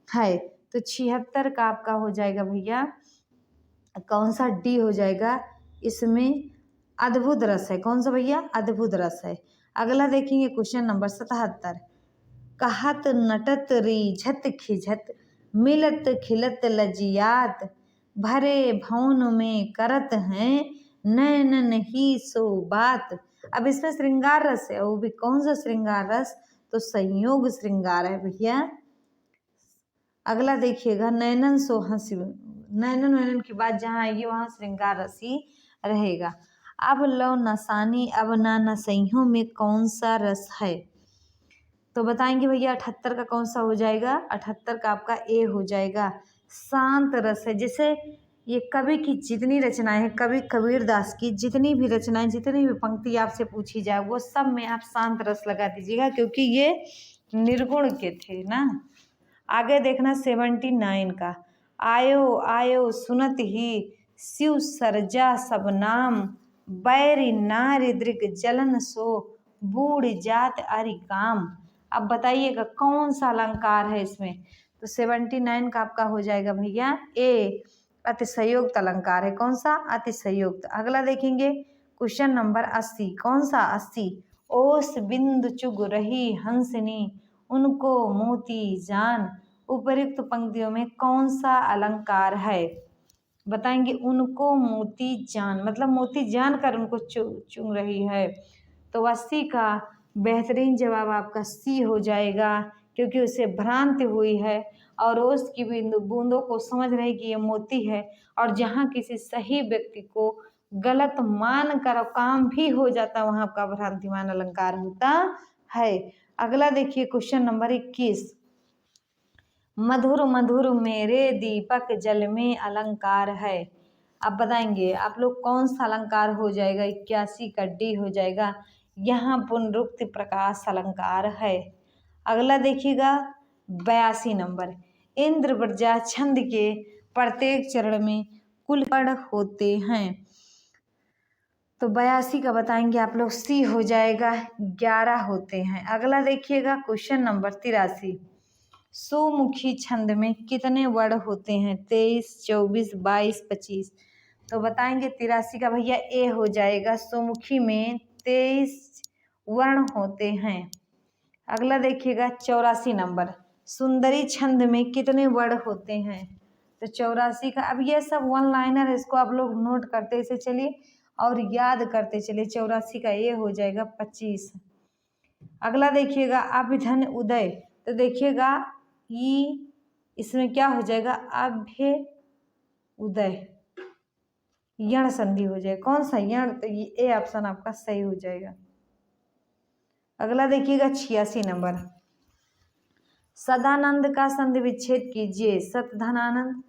Speaker 1: है, तो 76 का आपका हो जाएगा भैया, कौन सा डी हो जाएगा इसमें, अद्भुत रस है। कौन सा भैया, अद्भुत रस है। अगला देखेंगे क्वेश्चन नंबर 77, कहत नटत रीझत खिझत, मिलत खिलत लजियात, भरे भवन में करत हैं, नैनन ही सो बात। अब इसमें श्रृंगार रस है, वो भी कौन सा श्रृंगार रस, तो संयोग श्रृंगार है भैया। अगला देखिएगा नैनन सो हंसी, नैनन वैनन की बात जहाँ आएगी वहाँ श्रृंगार रस ही रहेगा। अब लो नसानी अब ना नसइयों में कौन सा रस है, तो बताएंगे भैया 78 का कौन सा हो जाएगा, 78 का आपका ए हो जाएगा, शांत रस है। जैसे ये कवि की जितनी रचनाएं हैं, कवि कबीरदास की जितनी भी रचनाएं, जितनी भी पंक्ति आपसे पूछी जाए वो सब में आप शांत रस लगा दीजिएगा, क्योंकि ये निर्गुण के थे ना। आगे देखना 79 का, आयो आयो सुनत ही शिव सरजा सब नाम, बैरी नारी दृग जलन सो, बूढ़ जात अरि काम। अब बताइएगा कौन सा अलंकार है इसमें, तो 79 का आपका हो जाएगा भैया ए, अतिशयोक्त अलंकार है। कौन सा, अतिशयोक्त। अगला देखेंगे क्वेश्चन नंबर 80, कौन सा 80, ओस बिंदु चुग रही हंसनी, उनको मोती जान। उपयुक्त पंक्तियों में कौन सा अलंकार है, बताएंगे। उनको मोती जान, मतलब मोती जान कर उनको चुग रही है, तो 80 का बेहतरीन जवाब आपका सी हो जाएगा, क्योंकि उसे भ्रांति हुई है और ओस की बूंदों को समझ रही कि ये मोती है, और जहाँ किसी सही व्यक्ति को गलत मान कर काम भी हो जाता वहाँ आपका भ्रांतिमान अलंकार होता है। अगला देखिए क्वेश्चन नंबर 21, मधुर मधुर मेरे दीपक जल में अलंकार है। अब बताएंगे आप लोग कौन सा अलंकार हो जाएगा, 81 का डी हो जाएगा, यहाँ पुनरुक्ति प्रकाश अलंकार है। अगला देखिएगा 82 नंबर, इंद्र प्रजा छंद के प्रत्येक चरण में कुल पढ़ होते हैं, तो 82 का बताएंगे आप लोग सी हो जाएगा, 11 होते हैं। अगला देखिएगा क्वेश्चन नंबर 83, सुमुखी छंद में कितने वर्ण होते हैं, 23, 24, 22, 25, तो बताएंगे 83 का भैया ए हो जाएगा, सुमुखी में 23 वर्ण होते हैं। अगला देखिएगा 84 नंबर, सुंदरी छंद में कितने वर्ण होते हैं, तो 84 का। अब ये सब वन लाइनर है, इसको आप लोग नोट करते इसे चलिए और याद करते चलिए। 84 का ए हो जाएगा 25। अगला देखिएगा अभिधन उदय, तो देखिएगा इसमें क्या हो जाएगा, अभ्य उदय, यण संधि हो जाएगा। कौन सा यण, तो ये ए ऑप्शन आपका सही हो जाएगा। अगला देखिएगा 86 नंबर, सदानंद का संधि विच्छेद कीजिए, सत धनानंद,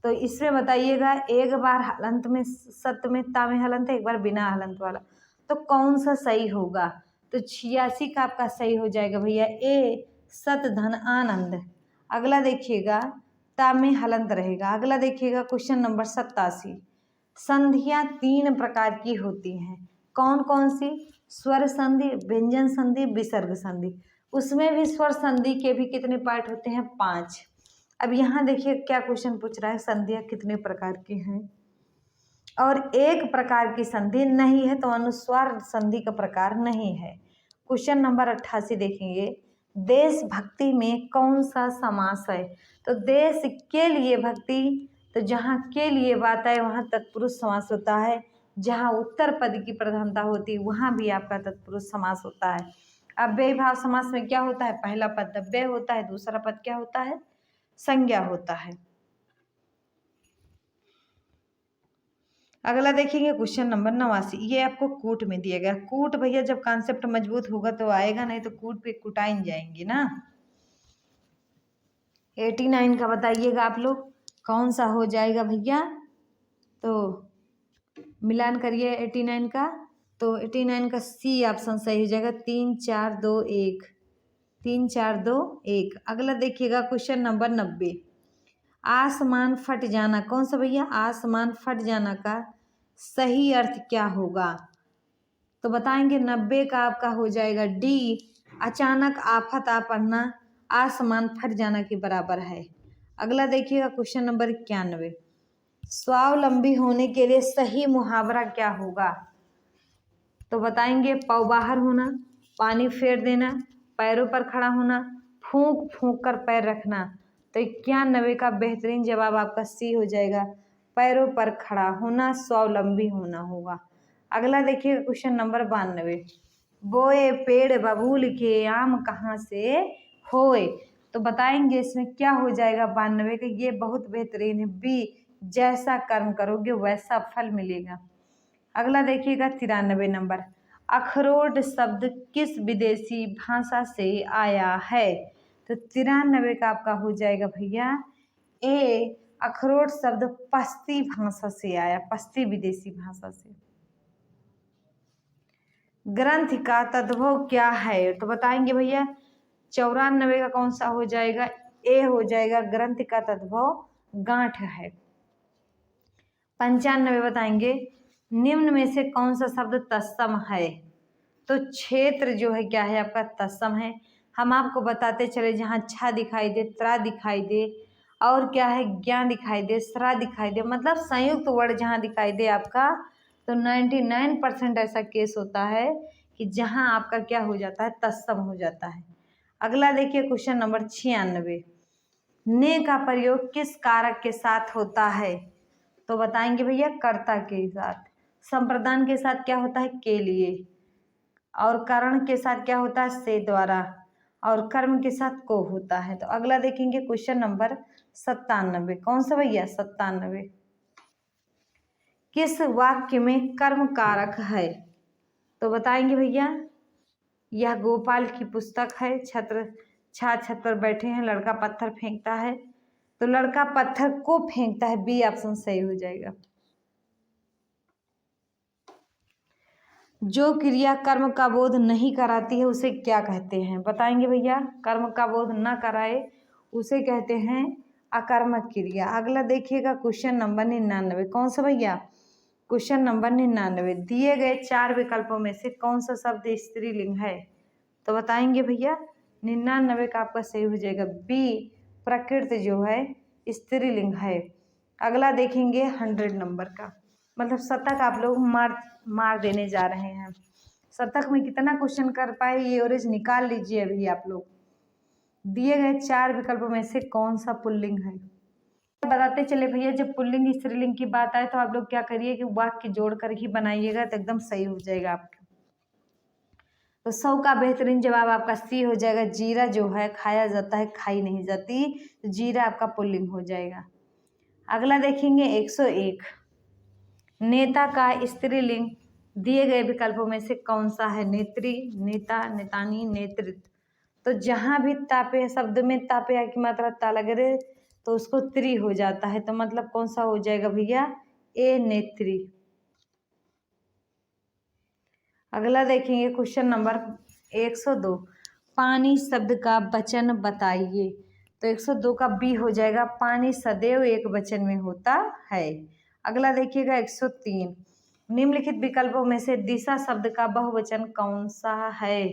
Speaker 1: तो इसमें बताइएगा एक बार हलंत में सत में ता में हलंत है, एक बार बिना हलंत वाला, तो कौन सा सही होगा, तो 86 का आपका सही हो जाएगा भैया ए, सत धन आनंद। अगला देखिएगा ता में हलंत रहेगा। अगला देखिएगा क्वेश्चन नंबर 87, संधियां 3 प्रकार की होती हैं, कौन कौन सी, स्वर संधि, व्यंजन संधि, विसर्ग संधि। उसमें भी स्वर संधि के भी कितने पार्ट होते हैं, 5। अब यहाँ देखिए क्या क्वेश्चन पूछ रहा है, संधियां कितने प्रकार की हैं, और एक प्रकार की संधि नहीं है, तो अनुस्वार संधि का प्रकार नहीं है। क्वेश्चन नंबर 88 देखेंगे, देशभक्ति में कौन सा समास है, तो देश के लिए भक्ति, तो जहाँ के लिए बात है वहाँ तत्पुरुष समास होता है, जहाँ उत्तर पद की प्रधानता होती है वहाँ भी आपका तत्पुरुष समास होता है। अव्ययी भाव समास में क्या होता है, पहला पद अव्यय होता है, दूसरा पद क्या होता है, संज्ञा होता है। अगला देखेंगे क्वेश्चन नंबर 89, ये आपको कूट में दिया गया। कूट भैया जब कॉन्सेप्ट मजबूत होगा तो आएगा, नहीं तो कूट पे कुटाइन जाएंगे ना। 89 का बताइएगा आप लोग कौन सा हो जाएगा भैया, तो मिलान करिए 89 का, तो 89 का सी ऑप्शन सही हो जाएगा, 3 4 2 1, 3 4 2 1। अगला देखिएगा क्वेश्चन नंबर 90, आसमान फट जाना, कौन सा भैया, आसमान फट जाना का सही अर्थ क्या होगा, तो बताएंगे 90 का आपका हो जाएगा डी, अचानक आफत आ पड़ना आसमान फट जाना के बराबर है। अगला देखिएगा क्वेश्चन नंबर 91, स्वावलंबी होने के लिए सही मुहावरा क्या होगा? तो बताएंगे पाँव बाहर होना, पानी फेर देना, पैरों पर खड़ा होना, फूंक फूंक कर पैर रखना। तो 91 का बेहतरीन जवाब आपका सी हो जाएगा, पैरों पर खड़ा होना, स्वावलंबी होना होगा। अगला देखिए क्वेश्चन नंबर 92, बोए पेड़ बबूल के आम कहाँ से होए? तो बताएंगे इसमें क्या हो जाएगा 92 का, ये बहुत बेहतरीन है, बी, जैसा कर्म करोगे वैसा फल मिलेगा। अगला देखिएगा 93 नंबर, अखरोट शब्द किस विदेशी भाषा से आया है? तो 93 का आपका हो जाएगा भैया ए, अखरोट शब्द पश्ती भाषा से आया, पश्ती विदेशी भाषा से। ग्रंथ का तद्भव क्या है? तो बताएंगे भैया 94 का कौन सा हो जाएगा? ए हो जाएगा, ग्रंथ का तद्भव गांठ है। 95 बताएंगे निम्न में से कौन सा शब्द तत्सम है? तो क्षेत्र जो है क्या है आपका तत्सम है। हम आपको बताते चले, जहाँ छा दिखाई दे, त्रा दिखाई दे, और क्या है ज्ञान दिखाई दे, सरा दिखाई दे, मतलब संयुक्त वर्ड जहाँ दिखाई दे आपका, तो 99% ऐसा केस होता है कि जहाँ आपका क्या हो जाता है, तत्सम हो जाता है। अगला देखिए क्वेश्चन नंबर 96, ने का प्रयोग किस कारक के साथ होता है? तो बताएंगे भैया कर्ता के साथ, संप्रदान के साथ क्या होता है, के लिए, और कारण के साथ क्या होता है, से द्वारा, और कर्म के साथ को होता है। तो अगला देखेंगे क्वेश्चन नंबर 97, कौन सा भैया 97, किस वाक्य में कर्म कारक है? तो बताएंगे भैया यह गोपाल की पुस्तक है, छत पर बैठे हैं, लड़का पत्थर फेंकता है, तो लड़का पत्थर को फेंकता है, बी ऑप्शन सही हो जाएगा। जो क्रिया कर्म का बोध नहीं कराती है उसे क्या कहते हैं? बताएंगे भैया कर्म का बोध न कराए उसे कहते हैं अकर्मक क्रिया। अगला देखिएगा क्वेश्चन नंबर 99, कौन सा भैया क्वेश्चन नंबर 99, दिए गए 4 विकल्पों में से कौन सा शब्द स्त्रीलिंग है? तो बताएंगे भैया 99 का आपका सही हो जाएगा बी, प्रकृति जो है स्त्रीलिंग है। अगला देखेंगे 100 नंबर का, मतलब शतक आप लोग मार देने जा रहे हैं। शतक में कितना क्वेश्चन कर पाए ये एवरेज निकाल लीजिए अभी आप लोग। दिए गए 4 विकल्पों में से कौन सा पुल्लिंग है? बताते चले भैया, जब पुल्लिंग स्त्रीलिंग की बात आए तो आप लोग क्या करिए कि वाक्य जोड़ कर ही बनाइएगा, तो एकदम सही हो जाएगा आपका। तो 100 का बेहतरीन जवाब आपका सी हो जाएगा, जीरा जो है खाया जाता है, खाई नहीं जाती, तो जीरा आपका पुल्लिंग हो जाएगा। अगला देखेंगे 101, नेता का स्त्रीलिंग दिए गए विकल्पों में से कौन सा है? नेत्री, नेता, नेतानी, नेतृत्व। तो जहाँ भी तापे शब्द में तापे की मात्रा ता लगे तो उसको त्री हो जाता है, तो मतलब कौन सा हो जाएगा भैया ए, नेत्री। अगला देखेंगे क्वेश्चन नंबर 102, पानी शब्द का वचन बताइए। तो 102 का बी हो जाएगा, पानी सदैव एक वचन में होता है। अगला देखिएगा 103, निम्नलिखित विकल्पों में से दिशा शब्द का बहुवचन कौन सा है?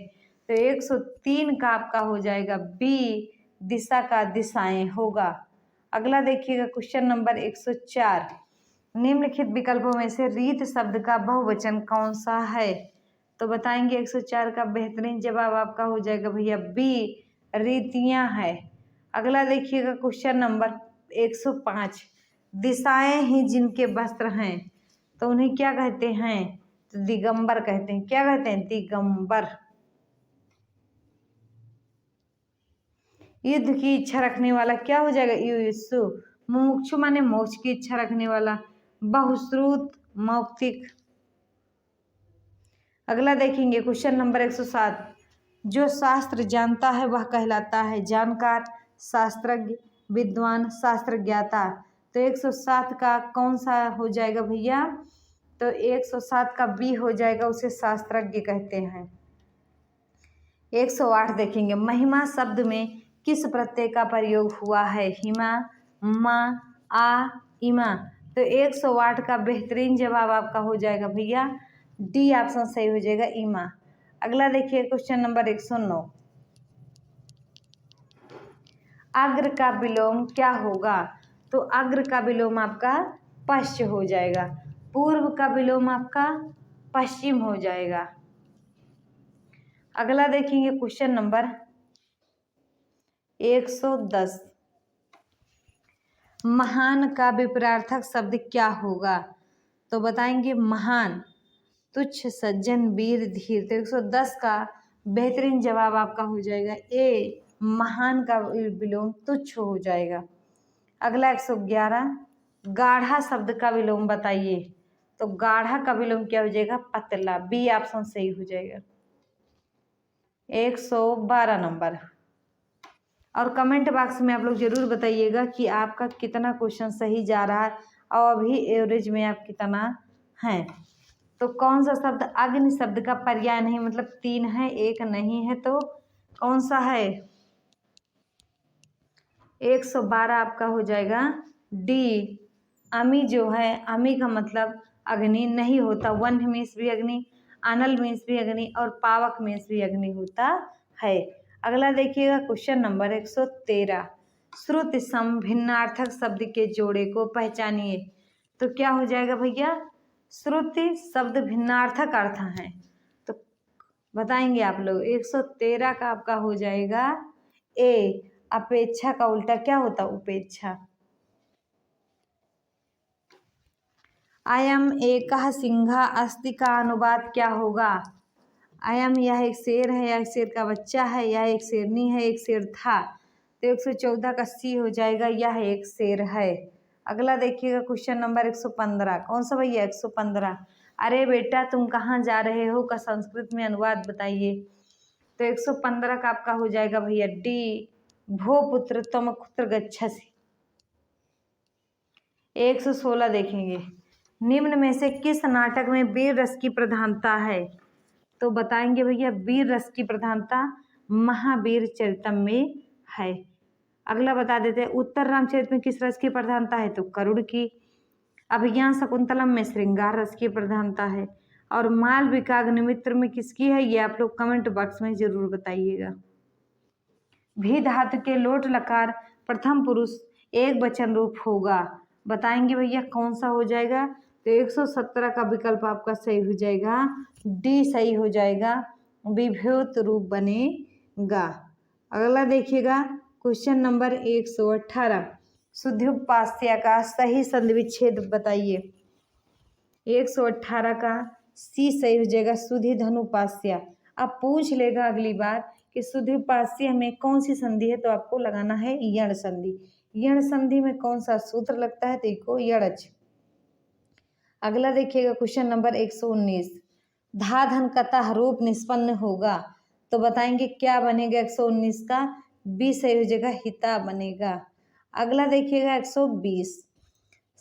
Speaker 1: तो 103 का आपका हो जाएगा बी, दिशा का दिशाएं होगा। अगला देखिएगा क्वेश्चन नंबर 104, निम्नलिखित विकल्पों में से रीत शब्द का बहुवचन कौन सा है? तो बताएंगे 104 का बेहतरीन जवाब आपका हो जाएगा भैया बी, रीतियां है। अगला देखिएगा क्वेश्चन नंबर 105, दिशाएं ही जिनके वस्त्र हैं तो उन्हें क्या कहते हैं? तो दिगंबर कहते हैं। क्या कहते हैं? दिगंबर। युद्ध की इच्छा रखने वाला क्या हो जाएगा? युयुत्सु। मुमुक्षु माने मोक्ष की इच्छा रखने वाला। बहुश्रुत, मौक्तिक। अगला देखेंगे क्वेश्चन नंबर 107, जो शास्त्र जानता है वह कहलाता है जानकार, शास्त्रज्ञ, विद्वान, शास्त्र ज्ञाता। तो 107 का कौन सा हो जाएगा भैया? तो 107 का बी हो जाएगा, उसे शास्त्रज्ञ कहते हैं। 108 देखेंगे, महिमा शब्द में किस प्रत्यय का प्रयोग हुआ है? हिमा, मा, आ, इमा। तो 108 का बेहतरीन जवाब आपका हो जाएगा भैया डी ऑप्शन सही हो जाएगा, ईमा। अगला देखिए क्वेश्चन नंबर 109। अग्र का विलोम क्या होगा? तो अग्र का विलोम आपका पश्च हो जाएगा। पूर्व का विलोम आपका पश्चिम हो जाएगा। अगला देखेंगे क्वेश्चन नंबर 110। महान का विपरीतार्थक शब्द क्या होगा? तो बताएंगे महान, तुच्छ, सज्जन, वीर, धीर। तो 110 का बेहतरीन जवाब आपका हो जाएगा ए, महान का विलोम तुच्छ हो जाएगा। अगला 111। गाढ़ा शब्द का विलोम बताइए। तो गाढ़ा का विलोम क्या हो जाएगा? पतला, बी ऑप्शन सही हो जाएगा। 112 नंबर। और कमेंट बॉक्स में आप लोग जरूर बताइएगा कि आपका कितना क्वेश्चन सही जा रहा है और अभी एवरेज में आप कितना हैं। तो कौन सा शब्द अग्नि शब्द का पर्याय नहीं, मतलब 3 है, 1 नहीं है, तो कौन सा है? 112 आपका हो जाएगा डी। अमी जो है, अमी का मतलब अग्नि नहीं होता। वन मीन्स भी अग्नि, अनल मीन्स भी अग्नि और पावक मीन्स भी अग्नि होता है। अगला देखिएगा क्वेश्चन नंबर 113। श्रुति सम भिन्नार्थक शब्द के जोड़े को पहचानिए। तो क्या हो जाएगा भैया? श्रुति शब्द भिन्नार्थक अर्थ है, तो बताएंगे आप लोग। 113 का आपका हो जाएगा ए, अपेक्षा का उल्टा क्या होता? उपेक्षा। अयम एकः सिंहा अस्ति का अनुवाद क्या होगा? अयम, यह एक शेर है, यह एक शेर का बच्चा है, यह एक शेरनी है, एक शेर था। तो 114 का सी हो जाएगा, यह एक शेर है। अगला देखिएगा क्वेश्चन नंबर 115। कौन सा भैया? 115। अरे बेटा तुम कहाँ जा रहे हो का संस्कृत में अनुवाद बताइए। तो 115 का आपका हो जाएगा भैया डी, भो पुत्र तम कुत्र गच्छसि। 116 देखेंगे। निम्न में से किस नाटक में वीर रस की प्रधानता है? तो बताएंगे भैया वीर रस की प्रधानता महावीर चरितम में है। अगला बता देते हैं, उत्तर रामचरित में किस रस की प्रधानता है? तो करुण की। अभिज्ञान शकुंतलम में श्रृंगार रस की प्रधानता है। और मालविका अग्निमित्र में किसकी है? ये आप लोग कमेंट बॉक्स में जरूर बताइएगा। भी धातु के लोट लकार प्रथम पुरुष एक वचन रूप होगा। बताएंगे भैया कौन सा हो जाएगा? तो 117 का विकल्प आपका सही हो जाएगा, डी सही हो जाएगा, विभूत रूप बनेगा। अगला देखिएगा क्वेश्चन नंबर 118। शुद्ध्युपास्य का सही संधि विच्छेद बताइए। 118 का सी सही हो जाएगा, शुद्धि धनुपास्य। अब पूछ लेगा अगली बार कि शुद्ध्युपास्य में कौन सी संधि है, तो आपको लगाना है यण संधि। यण संधि में कौन सा सूत्र लगता है? तो इसको यणच। अगला देखिएगा क्वेश्चन नंबर 119। धा धन कतः रूप निष्पन्न होगा। तो बताएंगे क्या बनेगा? 119 का बी सही हो जाएगा, हिता बनेगा। अगला देखिएगा 120।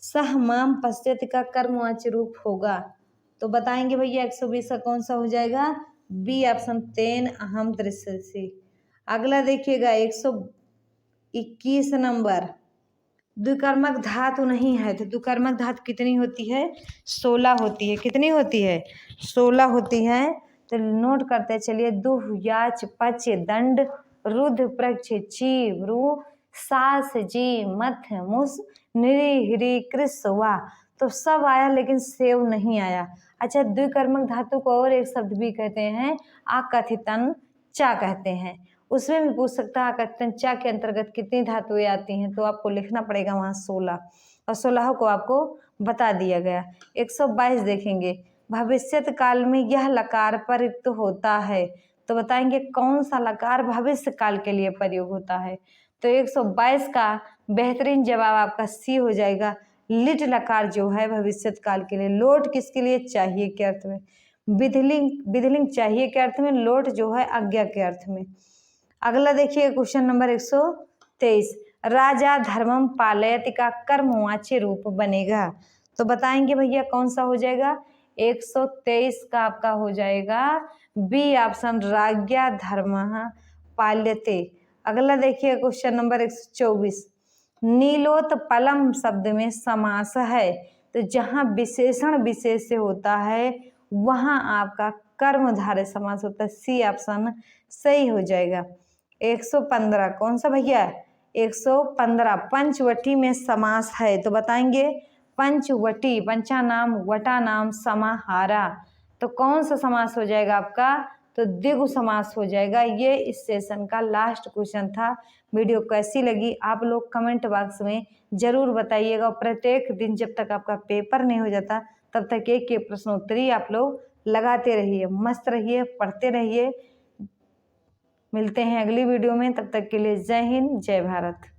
Speaker 1: सह माम पश्यत का कर्मवाच्य रूप होगा। तो बताएंगे भैया 120 का कौन सा हो जाएगा? बी ऑप्शन, तेन अहम दृश्य से। अगला देखिएगा 121 नंबर। द्विकर्मक धातु नहीं है, तो द्विकर्मक धातु कितनी होती है? 16 होती है। कितनी होती है? 16 होती है। तो नोट करते चलिए। दुह, याच, पच, दंड, रुद्र, प्रक्ष, ची, रु, सास, जी, मथ, मुस, निरी, हिरी, कृस, वा। तो सब आया लेकिन सेव नहीं आया। अच्छा, द्विकर्मक धातु को और एक शब्द भी कहते हैं, आकथितन चा कहते हैं। उसमें भी पूछ सकता है आकथितन चा के अंतर्गत कितनी धातुएं आती हैं, तो आपको लिखना पड़ेगा वहाँ 16, और 16 को आपको बता दिया गया। 122 देखेंगे। भविष्यत काल में यह लकार प्रयुक्त होता है। तो बताएंगे कौन सा लकार भविष्य काल के लिए प्रयोग होता है? तो 122 का बेहतरीन जवाब आपका सी हो जाएगा, लिट लकार जो है भविष्यत काल के लिए। लोट किसके लिए? चाहिए के अर्थ में। विधिलिंग, विधिलिंग चाहिए के अर्थ में, लोट जो है आज्ञा के अर्थ में। अगला देखिए क्वेश्चन नंबर 123। राजा धर्मम पालयति का कर्मवाच्य रूप बनेगा। तो बताएंगे भैया कौन सा हो जाएगा? 123 का आपका हो जाएगा बी ऑप्शन, राज्ञा धर्मः पाल्यते। अगला देखिए क्वेश्चन नंबर 124। नीलोत्पलम शब्द में समास है। तो जहाँ विशेषण विशेष से होता है वहाँ आपका कर्मधारय समास होता है। सी ऑप्शन सही हो जाएगा। 115 कौन सा भैया? 115 पंचवटी में समास है, तो बताएंगे पंचवटी, पंचा नाम वटा नाम समाहारा, तो कौन सा समास हो जाएगा आपका? तो द्विगु समास हो जाएगा। ये इस सेशन का लास्ट क्वेश्चन था। वीडियो कैसी लगी आप लोग कमेंट बॉक्स में जरूर बताइएगा। प्रत्येक दिन जब तक आपका पेपर नहीं हो जाता तब तक एक प्रश्नोत्तरी आप लोग लगाते रहिए, मस्त रहिए, पढ़ते रहिए। मिलते हैं अगली वीडियो में, तब तक के लिए जय हिंद जय भारत।